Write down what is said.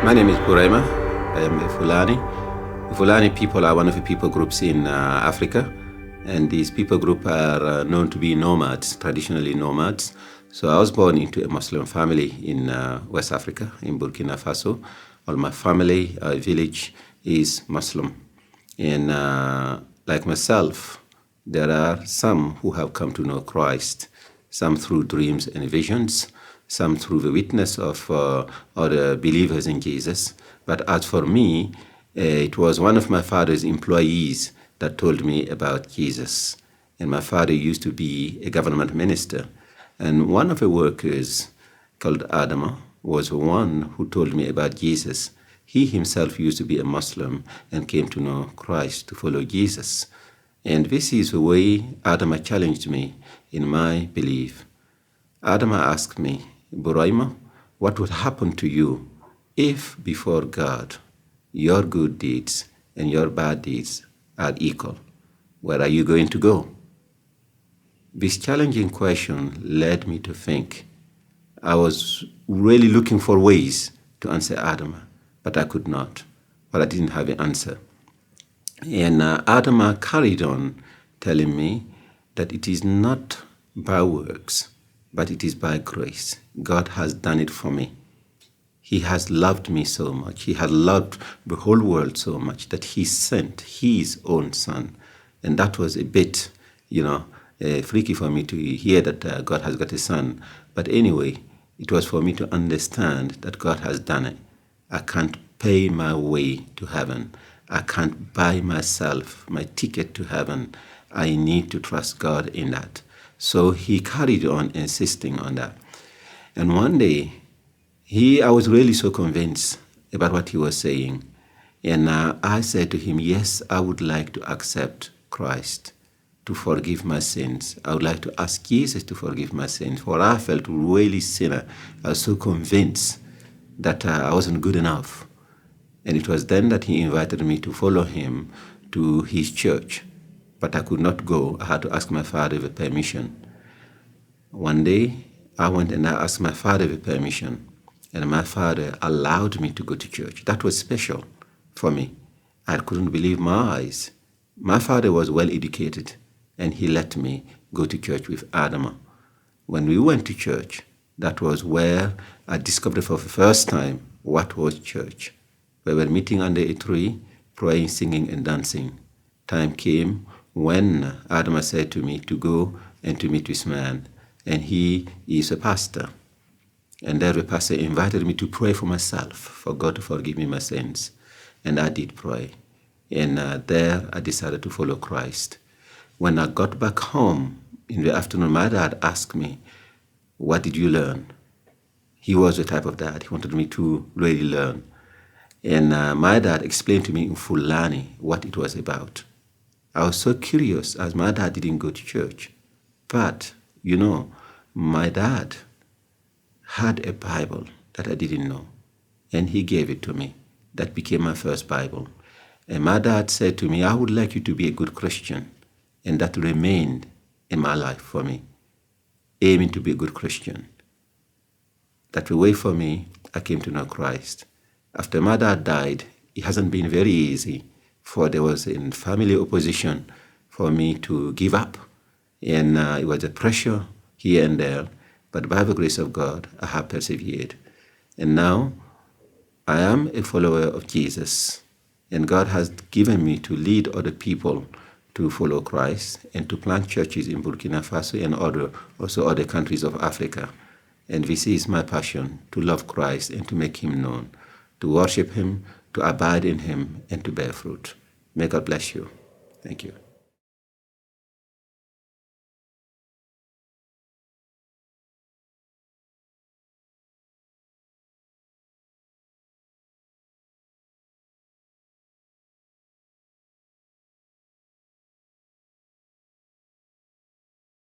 My name is Boureima. I am a Fulani. The Fulani people are one of the people groups in Africa, and these people group are known to be nomads, traditionally nomads. So I was born into a Muslim family in West Africa, in Burkina Faso. All my family, village is Muslim. And like myself, there are some who have come to know Christ, some through dreams and visions, some through the witness of other believers in Jesus. But as for me, it was one of my father's employees that told me about Jesus. And my father used to be a government minister. And one of the workers, called Adama, was the one who told me about Jesus. He himself used to be a Muslim and came to know Christ, to follow Jesus. And this is the way Adama challenged me in my belief. Adama asked me, Boureima, what would happen to you if before God your good deeds and your bad deeds are equal? Where are you going to go? This challenging question led me to think. I was really looking for ways to answer Adama, but I could not, or I didn't have an answer. And Adama carried on telling me that it is not by works, but it is by grace. God has done it for me. He has loved me so much. He has loved the whole world so much that he sent his own son. And that was a bit, freaky for me to hear that God has got a son. But anyway, it was for me to understand that God has done it. I can't pay my way to heaven. I can't buy myself my ticket to heaven. I need to trust God in that. So he carried on insisting on that. And one day, I was really so convinced about what he was saying. And I said to him, yes, I would like to accept Christ to forgive my sins. I would like to ask Jesus to forgive my sins, for I felt really sinner. I was so convinced that I wasn't good enough. And it was then that he invited me to follow him to his church. But I could not go. I had to ask my father the permission. One day, I went and I asked my father the permission. And my father allowed me to go to church. That was special for me. I couldn't believe my eyes. My father was well educated, and he let me go to church with Adama. When we went to church, that was where I discovered for the first time what was church. We were meeting under a tree, praying, singing, and dancing. Time came when Adama said to me to go and to meet this man, and he is a pastor. And there the pastor invited me to pray for myself, for God to forgive me my sins. And I did pray. And there I decided to follow Christ. When I got back home in the afternoon, my dad asked me, what did you learn? He was the type of dad. He wanted me to really learn. And my dad explained to me in Fulani what it was about. I was so curious as my dad didn't go to church. But, my dad had a Bible that I didn't know. And he gave it to me. That became my first Bible. And my dad said to me, I would like you to be a good Christian. And that remained in my life for me, aiming to be a good Christian. That the way for me, I came to know Christ. After my dad died, it hasn't been very easy, for there was a family opposition for me to give up. And it was a pressure here and there. But by the grace of God, I have persevered. And now, I am a follower of Jesus. And God has given me to lead other people to follow Christ and to plant churches in Burkina Faso and also other countries of Africa. And this is my passion, to love Christ and to make him known, to worship him, to abide in him, and to bear fruit. May God bless you. Thank you.